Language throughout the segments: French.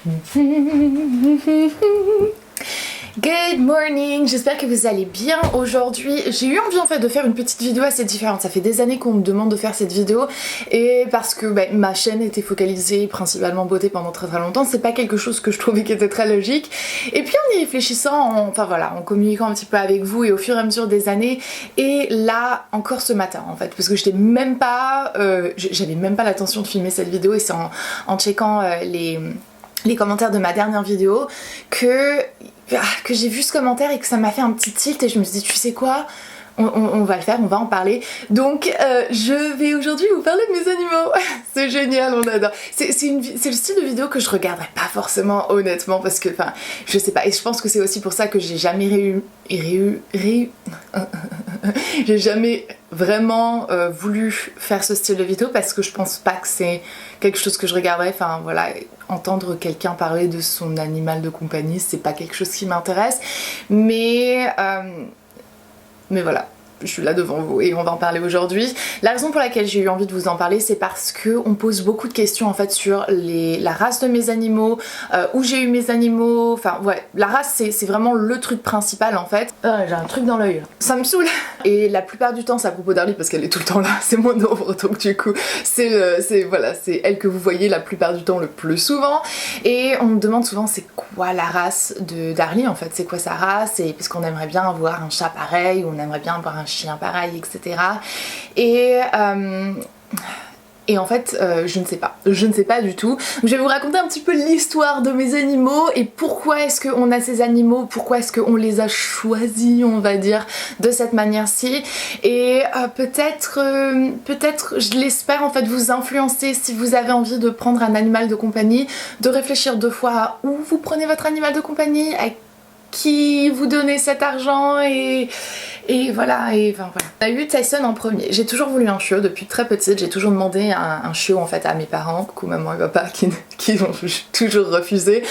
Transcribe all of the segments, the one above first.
Good morning, j'espère que vous allez bien aujourd'hui. J'ai eu envie en fait de faire une petite vidéo assez différente. Ça fait des années qu'on me demande de faire cette vidéo et parce que ma chaîne était focalisée principalement beauté pendant très longtemps, c'est pas quelque chose que je trouvais qui était très logique. Et puis en y réfléchissant, en communiquant un petit peu avec vous et au fur et à mesure des années, et là encore ce matin en fait, parce que j'étais même pas, j'avais même pas l'intention de filmer cette vidéo et c'est en checkant les commentaires de ma dernière vidéo que j'ai vu ce commentaire et que ça m'a fait un petit tilt et je me suis dit tu sais quoi, on va le faire, on va en parler. Donc je vais aujourd'hui vous parler de mes animaux. C'est génial, on adore. C'est le style de vidéo que je regarderais pas forcément honnêtement parce que je sais pas, et je pense que c'est aussi pour ça que j'ai jamais j'ai jamais vraiment voulu faire ce style de vidéo parce que je pense pas que c'est quelque chose que je regarderais. Entendre quelqu'un parler de son animal de compagnie, c'est pas quelque chose qui m'intéresse, mais voilà, je suis là devant vous et on va en parler aujourd'hui. La raison pour laquelle j'ai eu envie de vous en parler, c'est parce que on pose beaucoup de questions en fait sur la race de mes animaux, où j'ai eu mes animaux, la race c'est vraiment le truc principal en fait. J'ai un truc dans l'œil, ça me saoule. Et la plupart du temps c'est à propos d'Harley parce qu'elle est tout le temps là, c'est mon ombre, donc du coup c'est elle que vous voyez la plupart du temps le plus souvent. Et on me demande souvent c'est quoi la race d'Harley en fait, c'est quoi sa race, et parce qu'on aimerait bien avoir un chat pareil, ou on aimerait bien avoir un chien pareil, etc. Et en fait, je ne sais pas du tout. Donc, je vais vous raconter un petit peu l'histoire de mes animaux et pourquoi est-ce qu'on a ces animaux, pourquoi est-ce qu'on les a choisis, on va dire, de cette manière-ci. Et peut-être, je l'espère en fait, vous influencer si vous avez envie de prendre un animal de compagnie, de réfléchir 2 fois à où vous prenez votre animal de compagnie, à qui vous donnez cet argent et voilà. On a eu Tyson en premier. J'ai toujours voulu un chiot depuis très petite, j'ai toujours demandé un chiot en fait à mes parents, coucou maman et papa qui ont toujours refusé,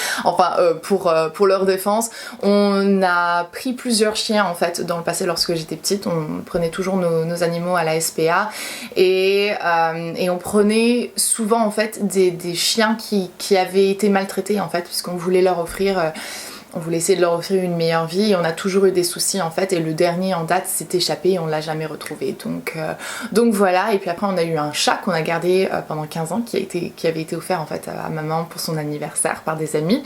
pour leur défense. On a pris plusieurs chiens en fait dans le passé lorsque j'étais petite, on prenait toujours nos animaux à la SPA et on prenait souvent en fait des chiens qui avaient été maltraités en fait, puisqu'on voulait leur offrir on voulait essayer de leur offrir une meilleure vie et on a toujours eu des soucis en fait, et le dernier en date s'est échappé et on l'a jamais retrouvé, donc voilà. Et puis après on a eu un chat qu'on a gardé pendant 15 ans qui avait été offert en fait à maman pour son anniversaire par des amis,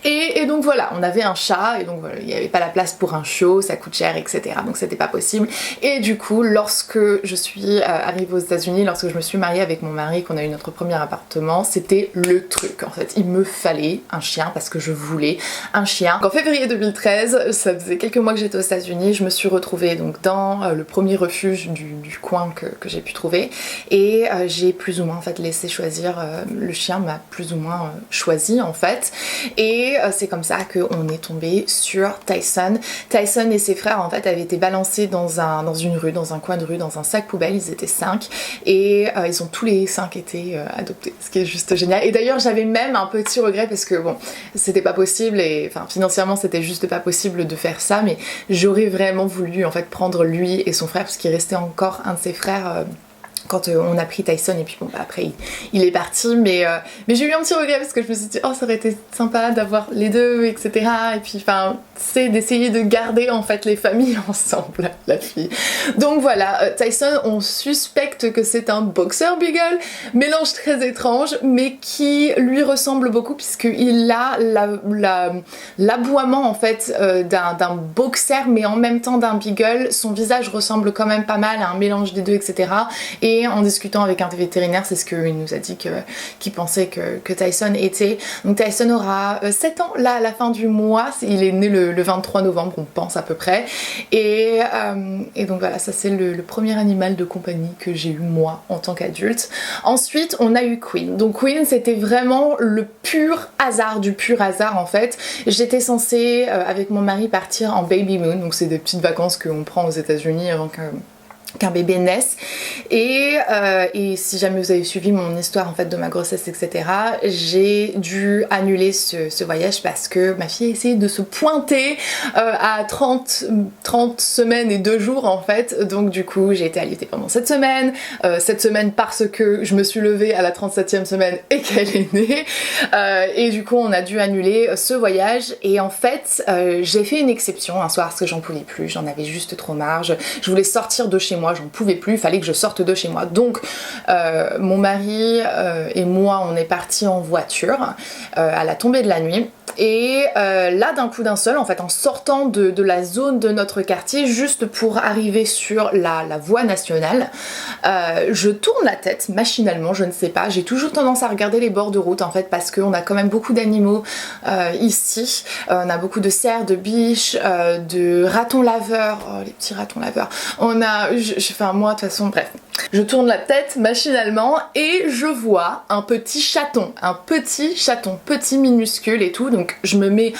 et donc voilà, on avait un chat et donc voilà, il n'y avait pas la place pour un chiot, ça coûte cher, etc. Donc c'était pas possible. Et du coup lorsque je suis arrivée aux États-Unis, lorsque je me suis mariée avec mon mari, qu'on a eu notre premier appartement, c'était le truc en fait, il me fallait un chien parce que je voulais un chien. En février 2013, ça faisait quelques mois que j'étais aux États-Unis, je me suis retrouvée donc dans le premier refuge du coin que j'ai pu trouver, et j'ai plus ou moins en fait laissé choisir, le chien m'a plus ou moins choisi en fait, et c'est comme ça qu'on est tombé sur Tyson. Tyson et ses frères en fait avaient été balancés dans une rue, dans un coin de rue, dans un sac poubelle. Ils étaient 5 et ils ont tous les 5 été adoptés, ce qui est juste génial. Et d'ailleurs j'avais même un petit regret parce que bon, c'était pas possible, et financièrement c'était juste pas possible de faire ça, mais j'aurais vraiment voulu en fait prendre lui et son frère, parce qu'il restait encore un de ses frères quand on a pris Tyson, et puis après il est parti, mais j'ai eu un petit regret parce que je me suis dit oh ça aurait été sympa d'avoir les deux, etc. Et puis c'est d'essayer de garder en fait les familles ensemble, la fille. Donc voilà, Tyson, on suspecte que c'est un boxer beagle, mélange très étrange mais qui lui ressemble beaucoup puisqu'il a l'aboiement en fait d'un boxer mais en même temps d'un beagle. Son visage ressemble quand même pas mal à un mélange des deux, etc. Et en discutant avec un vétérinaire, c'est ce qu'il nous a dit qu'il pensait que Tyson était. Donc Tyson aura 7 ans là à la fin du mois, il est né le 23 novembre on pense à peu près, et donc voilà, ça c'est le premier animal de compagnie que j'ai eu moi en tant qu'adulte. Ensuite on a eu Queen. Donc Queen c'était vraiment le pur hasard du pur hasard en fait. J'étais censée avec mon mari partir en baby moon, donc c'est des petites vacances qu'on prend aux États-Unis avant qu'un bébé naisse et si jamais vous avez suivi mon histoire en fait de ma grossesse etc, j'ai dû annuler ce voyage parce que ma fille a essayé de se pointer à 30 semaines et 2 jours en fait, donc du coup j'ai été allaitée pendant cette semaine parce que je me suis levée à la 37e semaine et qu'elle est née et du coup on a dû annuler ce voyage et en fait j'ai fait une exception un soir parce que j'en pouvais plus, j'en avais juste trop marre, je voulais sortir de chez moi, j'en pouvais plus, il fallait que je sorte de chez moi. Donc mon mari et moi on est partis en voiture à la tombée de la nuit. Et là d'un coup d'un seul en fait en sortant de la zone de notre quartier juste pour arriver sur la voie nationale je tourne la tête machinalement, je ne sais pas, j'ai toujours tendance à regarder les bords de route en fait parce qu'on a quand même beaucoup d'animaux ici, on a beaucoup de cerfs, de biches, de ratons laveurs, oh les petits ratons laveurs, on a, enfin moi de toute façon bref, je tourne la tête machinalement et je vois un petit chaton, petit minuscule et tout, donc je me mets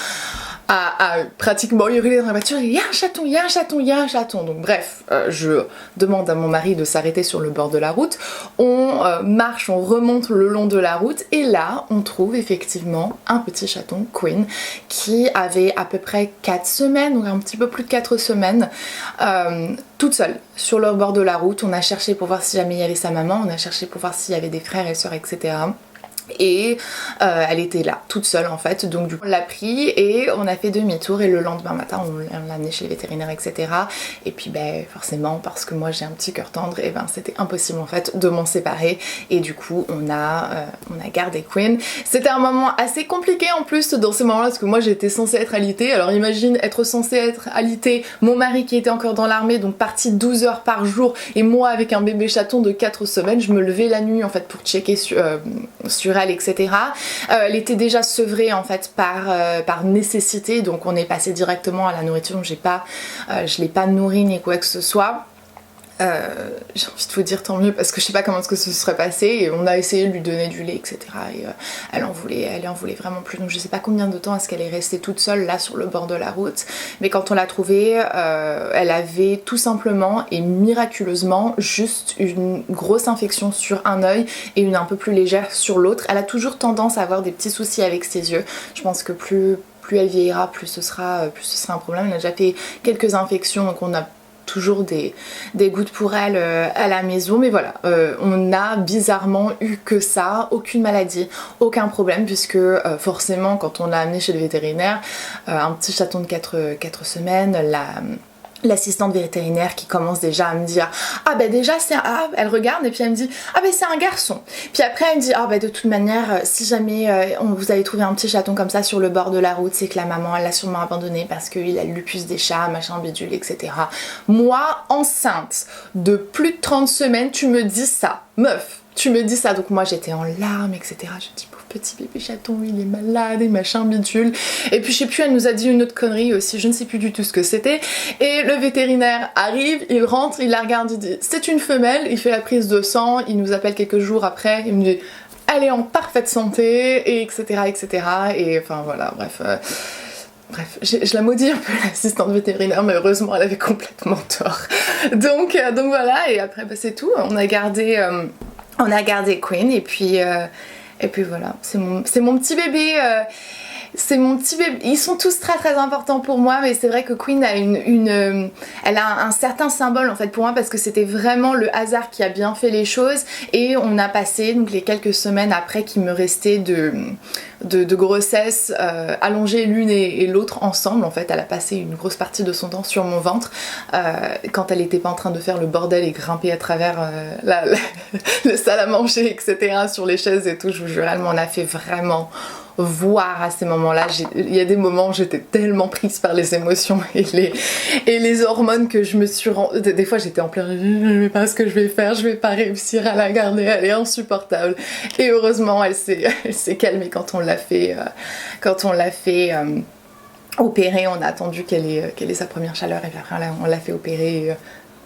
à pratiquement hurler dans la voiture, il y a un chaton, il y a un chaton, il y a un chaton. Donc bref, je demande à mon mari de s'arrêter sur le bord de la route, on marche, on remonte le long de la route et là on trouve effectivement un petit chaton, Queen, qui avait à peu près 4 semaines, donc un petit peu plus de 4 semaines, toute seule sur le bord de la route. On a cherché pour voir si jamais il y avait sa maman, on a cherché pour voir s'il y avait des frères et sœurs etc. Et elle était là, toute seule en fait, donc du coup on l'a pris et on a fait demi-tour et le lendemain matin on l'a amené chez le vétérinaire etc. Et puis ben forcément parce que moi j'ai un petit cœur tendre et ben c'était impossible en fait de m'en séparer et du coup on a gardé Queen. C'était un moment assez compliqué en plus dans ces moments là parce que moi j'étais censée être alitée, alors imagine être censée être alitée, mon mari qui était encore dans l'armée donc parti 12 heures par jour et moi avec un bébé chaton de 4 semaines, je me levais la nuit en fait pour checker sur elle etc. Elle était déjà sevrée en fait par nécessité, donc on est passé directement à la nourriture, je l'ai pas nourrie ni quoi que ce soit. J'ai envie de vous dire tant mieux parce que je sais pas comment est-ce que ce serait passé et on a essayé de lui donner du lait etc et elle en voulait vraiment plus, donc je sais pas combien de temps est-ce qu'elle est restée toute seule là sur le bord de la route, mais quand on l'a trouvée elle avait tout simplement et miraculeusement juste une grosse infection sur un œil et une un peu plus légère sur l'autre. Elle a toujours tendance à avoir des petits soucis avec ses yeux, je pense que plus elle vieillira plus ce sera un problème. Elle a déjà fait quelques infections donc on a toujours des gouttes pour elle à la maison, mais voilà, on a bizarrement eu que ça, aucune maladie, aucun problème, puisque forcément quand on l'a amené chez le vétérinaire, un petit chaton de 4 semaines, l'assistante vétérinaire qui commence déjà à me dire ah ben déjà c'est elle regarde et puis elle me dit ah ben c'est un garçon, puis après elle me dit ah ben de toute manière si jamais vous avez trouvé un petit chaton comme ça sur le bord de la route, c'est que la maman elle l'a sûrement abandonné parce qu'il a le lupus des chats machin bidule etc. Moi enceinte de plus de 30 semaines tu me dis ça meuf, tu me dis ça, donc moi j'étais en larmes etc. Je dis pauvre petit bébé chaton il est malade et machin bidule, et puis je sais plus, elle nous a dit une autre connerie aussi, je ne sais plus du tout ce que c'était, et le vétérinaire arrive, il rentre, il la regarde, il dit c'est une femelle, il fait la prise de sang, il nous appelle quelques jours après, il me dit elle est en parfaite santé et etc et enfin voilà bref je la maudis un peu l'assistante vétérinaire, mais heureusement elle avait complètement tort. Donc voilà, et après bah, c'est tout, on a gardé Queen et puis voilà, c'est mon petit bébé. C'est mon petit bébé, ils sont tous très très importants pour moi, mais c'est vrai que Queen a elle a un certain symbole en fait pour moi parce que c'était vraiment le hasard qui a bien fait les choses, et on a passé donc les quelques semaines après qu'il me restait de grossesse allongées l'une et l'autre ensemble. En fait elle a passé une grosse partie de son temps sur mon ventre quand elle était pas en train de faire le bordel et grimper à travers le salle à manger etc sur les chaises et tout. Je vous jure, elle m'en a fait vraiment voir à ces moments-là. Il y a des moments où j'étais tellement prise par les émotions et les hormones que je me suis des fois j'étais en plein je sais pas ce que je vais faire, je vais pas réussir à la garder, elle est insupportable, et heureusement elle s'est calmée quand on l'a fait opérer. On a attendu qu'elle ait sa première chaleur et puis après on l'a fait opérer et,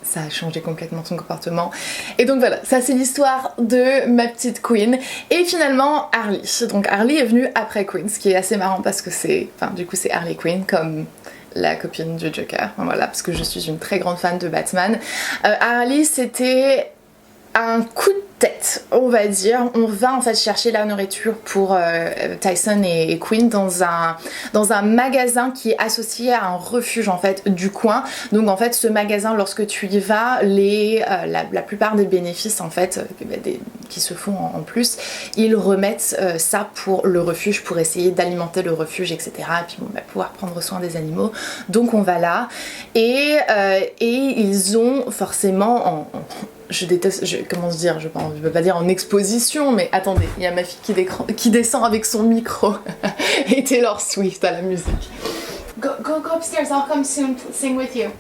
ça a changé complètement son comportement. Et donc voilà, ça c'est l'histoire de ma petite Queen. Et finalement Harley. Donc Harley est venue après Queen, ce qui est assez marrant parce que du coup c'est Harley Quinn comme la copine du Joker, voilà, parce que je suis une très grande fan de Batman. Harley, c'était un coup de tête, on va dire. On va en fait chercher la nourriture pour Tyson et Quinn dans un magasin qui est associé à un refuge en fait du coin. Donc en fait ce magasin, lorsque tu y vas, la plupart des bénéfices en fait qui se font en plus, ils remettent ça pour le refuge, pour essayer d'alimenter le refuge, etc. Et puis bon, pouvoir prendre soin des animaux. Donc on va là et ils ont forcément je déteste, comment se dire, je peux pas dire en exposition, mais attendez, il y a ma fille qui descend avec son micro et Taylor Swift à la musique. Go upstairs, I'll come soon sing with you.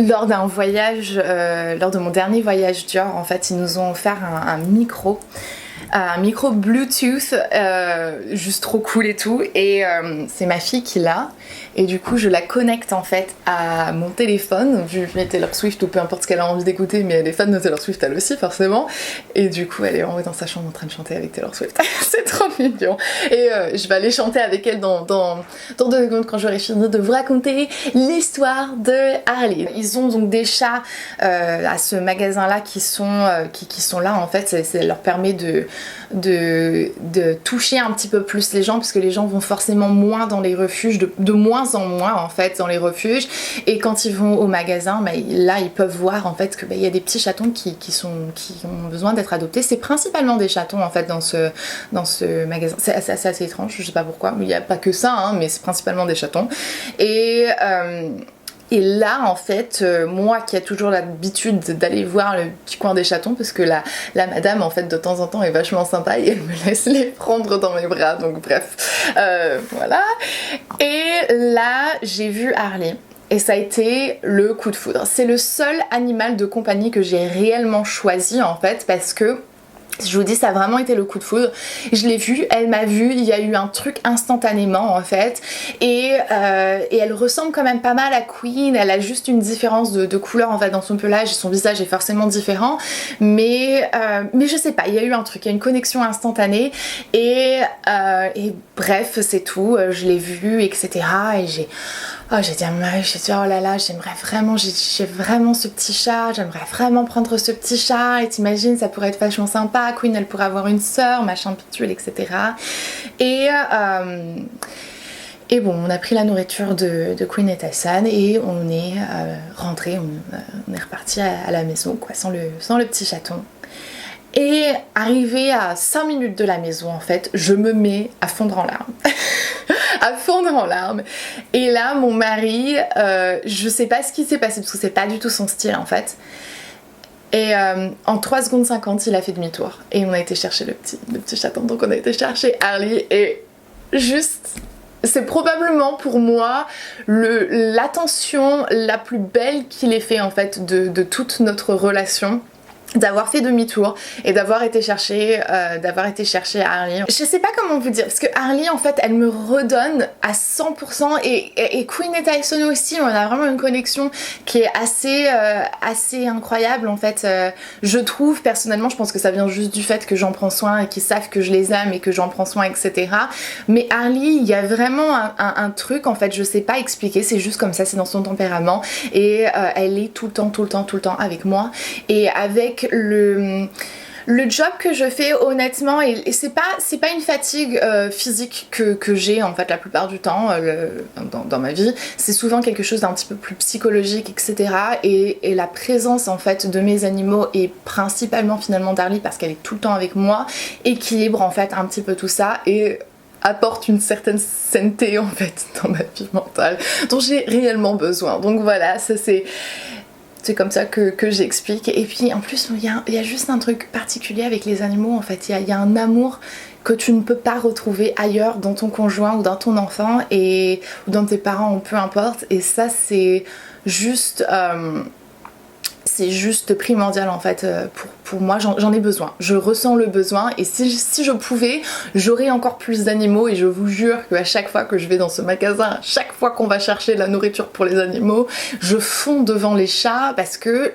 Lors d'un voyage, lors de mon dernier voyage Dior, en fait, ils nous ont offert un micro Bluetooth, juste trop cool et tout, et c'est ma fille qui l'a, et du coup je la connecte en fait à mon téléphone, je mets Taylor Swift ou peu importe ce qu'elle a envie d'écouter, mais elle est fan de Taylor Swift elle aussi forcément, et du coup elle est en haut dans sa chambre en train de chanter avec Taylor Swift. C'est trop mignon, et je vais aller chanter avec elle dans 2 secondes quand j'aurai fini de vous raconter l'histoire de Harley. Ils ont donc des chats à ce magasin là qui sont là en fait, ça leur permet de toucher un petit peu plus les gens, parce que les gens vont forcément moins dans les refuges, de moins en moins en fait dans les refuges, et quand ils vont au magasin, là ils peuvent voir en fait que y a des petits chatons qui ont besoin d'être adoptés. C'est principalement des chatons en fait dans ce magasin, c'est assez étrange, je sais pas pourquoi, il n'y a pas que ça hein, mais c'est principalement des chatons. Et là, en fait, moi qui ai toujours l'habitude d'aller voir le petit coin des chatons, parce que la madame, en fait, de temps en temps est vachement sympa et elle me laisse les prendre dans mes bras, donc bref, voilà. Et là, j'ai vu Harley. Et ça a été le coup de foudre. C'est le seul animal de compagnie que j'ai réellement choisi, en fait, parce que je vous dis, ça a vraiment été le coup de foudre. Je l'ai vue, elle m'a vue, il y a eu un truc instantanément en fait. Et elle ressemble quand même pas mal à Queen, elle a juste une différence de couleur en fait dans son pelage et son visage est forcément différent. Mais je sais pas, il y a eu un truc, il y a une connexion instantanée. Et bref, c'est tout, je l'ai vue, etc. Et j'ai dit à ma mère, oh là là, j'aimerais vraiment, j'ai vraiment ce petit chat, j'aimerais vraiment prendre ce petit chat, et t'imagines, ça pourrait être vachement sympa, Queen elle pourrait avoir une sœur, machin pitule, etc. Et bon, on a pris la nourriture de Queen et Tyson et on est rentré, on est reparti à la maison, quoi, sans le petit chaton. Et arrivé à 5 minutes de la maison, en fait, je me mets à fondre en larmes. À fondre en larmes. Et là, mon mari, je sais pas ce qui s'est passé, parce que c'est pas du tout son style, en fait. Et en 3 secondes 50, il a fait demi-tour. Et on a été chercher le petit chaton. Donc on a été chercher Harley. Et juste... c'est probablement pour moi l'attention la plus belle qu'il ait fait, en fait, de toute notre relation. D'avoir fait demi-tour et d'avoir été chercher Harley. Je sais pas comment vous dire, parce que Harley en fait elle me redonne à 100% et Queen et Tyson aussi, on a vraiment une connexion qui est assez incroyable en fait. Je trouve personnellement, je pense que ça vient juste du fait que j'en prends soin et qu'ils savent que je les aime et que j'en prends soin, etc. Mais Harley, il y a vraiment un truc en fait, je sais pas expliquer, c'est juste comme ça, c'est dans son tempérament et elle est tout le temps avec moi et avec le job que je fais honnêtement, et c'est pas une fatigue physique que j'ai en fait la plupart du temps dans ma vie, c'est souvent quelque chose d'un petit peu plus psychologique, etc. Et la présence en fait de mes animaux et principalement finalement d'Harley, parce qu'elle est tout le temps avec moi, équilibre en fait un petit peu tout ça et apporte une certaine sainteté en fait dans ma vie mentale dont j'ai réellement besoin. Donc voilà, ça c'est comme ça que j'explique. Et puis en plus il y a juste un truc particulier avec les animaux en fait, il y a un amour que tu ne peux pas retrouver ailleurs dans ton conjoint ou dans ton enfant ou dans tes parents ou peu importe, et ça c'est juste primordial en fait pour moi, j'en ai besoin, je ressens le besoin, et si je pouvais, j'aurais encore plus d'animaux, et je vous jure qu'à chaque fois que je vais dans ce magasin, à chaque fois qu'on va chercher la nourriture pour les animaux, je fonds devant les chats parce que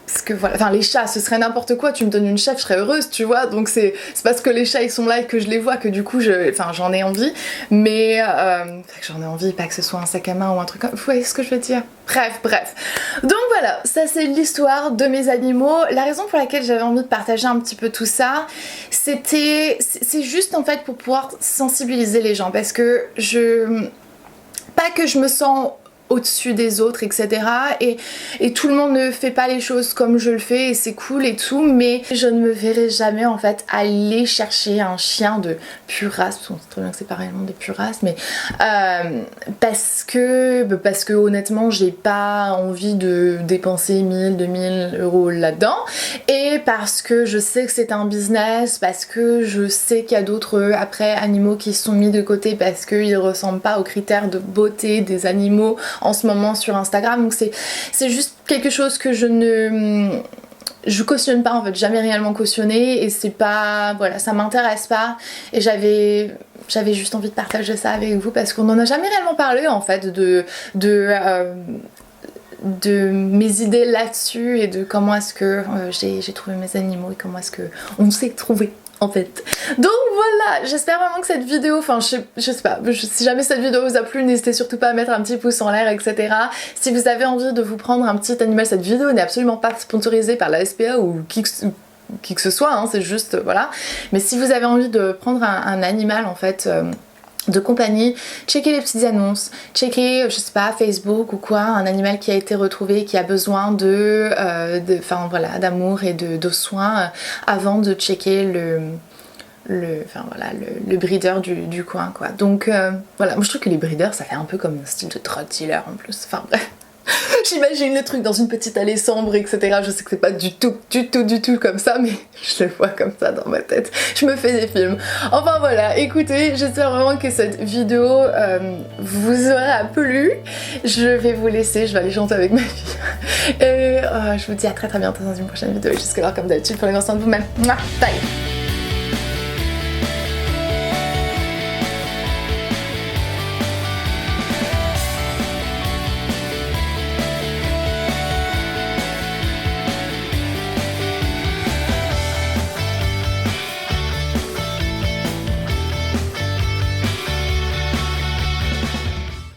parce que voilà, enfin les chats ce serait n'importe quoi, tu me donnes une chèvre je serais heureuse tu vois, donc c'est parce que les chats ils sont là et que je les vois que du coup j'en ai envie, mais j'en ai envie, pas que ce soit un sac à main ou un truc comme, vous voyez ce que je veux dire, bref, donc voilà, ça c'est l'histoire de mes animaux. La raison pour laquelle j'avais envie de partager un petit peu tout ça, c'est juste en fait pour pouvoir sensibiliser les gens, parce que pas que je me sens au-dessus des autres, etc. Et tout le monde ne fait pas les choses comme je le fais et c'est cool et tout, mais je ne me verrai jamais en fait aller chercher un chien de pure race, c'est très bien que c'est pas réellement des pures races, mais parce que honnêtement j'ai pas envie de dépenser 1000-2000 euros là-dedans, et parce que je sais que c'est un business, parce que je sais qu'il y a d'autres après animaux qui sont mis de côté parce qu'ils ressemblent pas aux critères de beauté des animaux en ce moment sur Instagram, donc c'est juste quelque chose que je cautionne pas en fait, jamais réellement cautionné, et c'est pas, voilà, ça m'intéresse pas, et j'avais juste envie de partager ça avec vous parce qu'on en a jamais réellement parlé en fait de mes idées là-dessus et de comment est-ce que j'ai trouvé mes animaux et comment est-ce que on s'est trouvé en fait. Donc voilà, j'espère vraiment que cette vidéo, enfin je sais pas, si jamais cette vidéo vous a plu, n'hésitez surtout pas à mettre un petit pouce en l'air, etc. Si vous avez envie de vous prendre un petit animal, cette vidéo n'est absolument pas sponsorisée par la SPA ou qui que ce soit, hein, c'est juste, voilà. Mais si vous avez envie de prendre un animal en fait, de compagnie, checkez les petites annonces, checkez, je sais pas, Facebook ou quoi, un animal qui a été retrouvé, qui a besoin enfin voilà, d'amour et de soins, avant de checker le breeder du coin quoi. Donc voilà, moi je trouve que les breeders ça fait un peu comme un style de drug dealer en plus, enfin bref. J'imagine le truc dans une petite allée sombre, etc. Je sais que c'est pas du tout comme ça, mais je le vois comme ça dans ma tête. Je me fais des films. Enfin voilà, écoutez, j'espère vraiment que cette vidéo vous aura plu. Je vais vous laisser, je vais aller chanter avec ma fille. Et je vous dis à très bientôt dans une prochaine vidéo. Jusque là, comme d'habitude, prenez bien soin de vous-même. Bye!